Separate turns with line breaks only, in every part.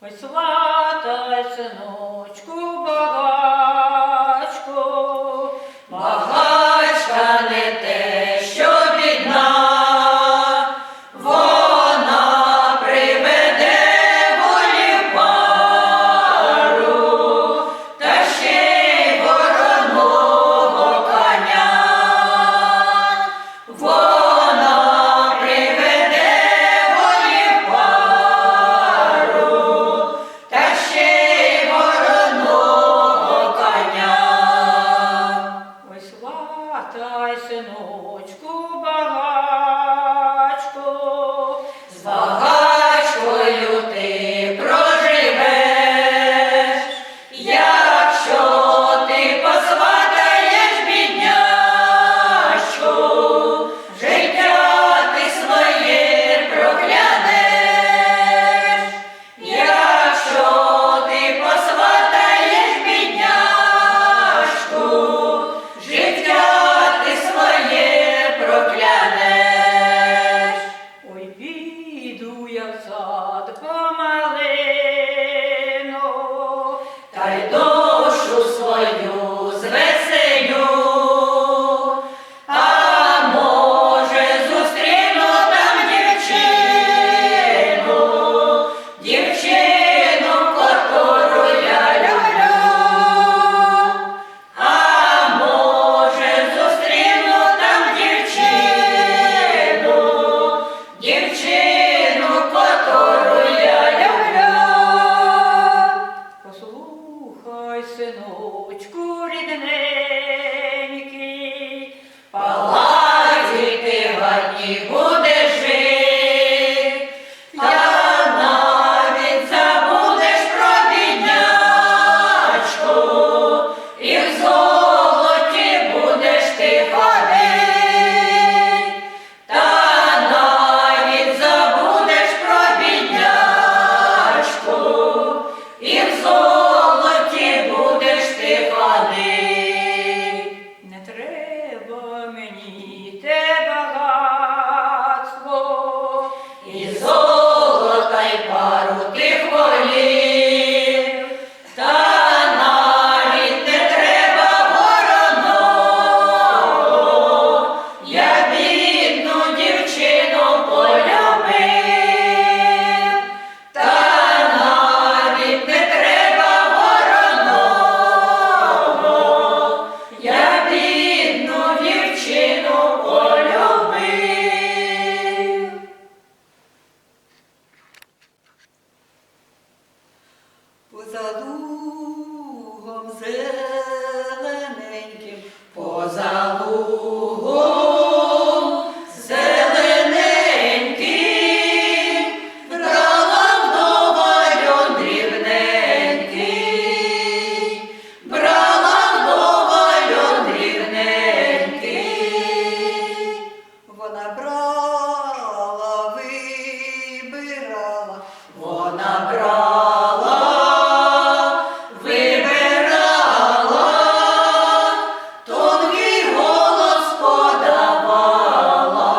Ой, сватай, синочку, багачко,
Багачка не те, що бідна, вона приведе волів пару, та ще й вороного коня. Вона приведе волів пару, та ще й вороного коня.
ой, сватай, синочку, багачко,
З багачкою ти проживеш, якщо ти посватаєш бідняшку, життя ти своє проклянеш. Якщо ти посватаєш бідняшку, життя ти своє проклянеш.
ой, піду я в сад помалину,
Та й душу свою звеселю, а може зустріну там дівчину, дівчину, котру я люблю, а може зустріну там дівчину, дівчину, котру я люблю.
послухай, синочку, рідненький,
Палаці ти гарні будеш жити, та навіть забудеш про біднячку, і в золоті будеш ти ходить, та навіть забудеш про біднячку, і в золоті будеш ти ходить.
не треба мені те багатство,
І золота, й пару тих волів, та навіть не треба вороного, я бідну дівчину полюбив, та навіть не треба вороного, я бідну дівчину полюбив.
Поза лугом зелененьким,
Поза лугом зелененьким брала вдова льон дрібненький, брала вдова льон дрібненький.
вона брала, вибирала,
Вона брала, вибирала, тонкий голос подавала,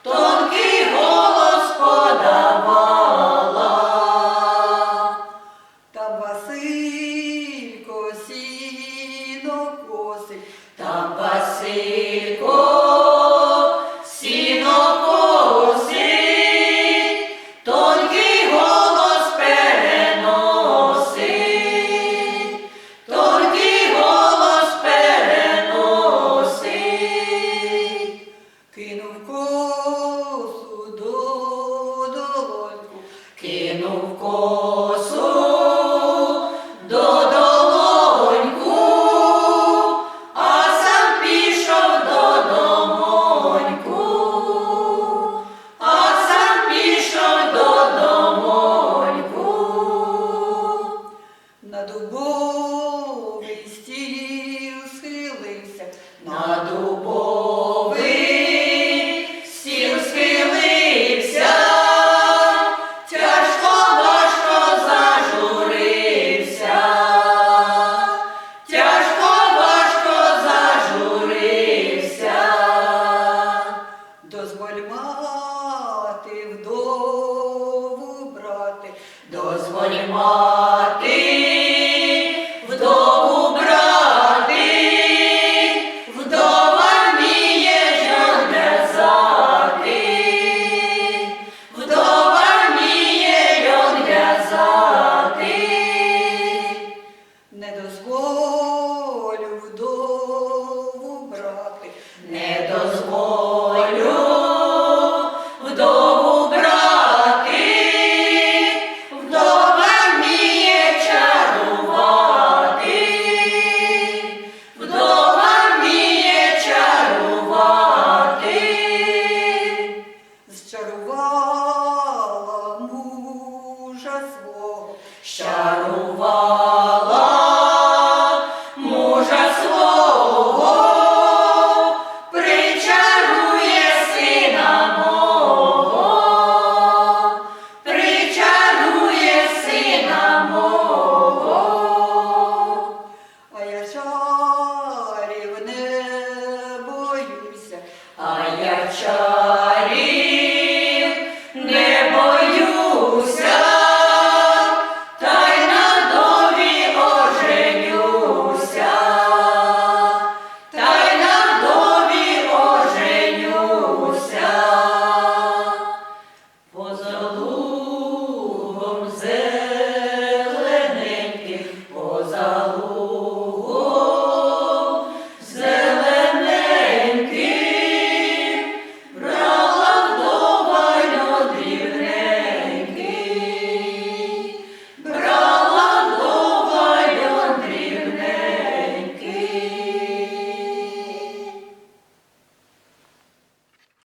тонкий голос подавала.
там Василько сіно косить,
Там Василько сіно косить, тонкий голос переносить, тонкий голос переносить.
кинув косу до долоньку,
Кинув косу до долоньку, а сам пішов додому.
згодом.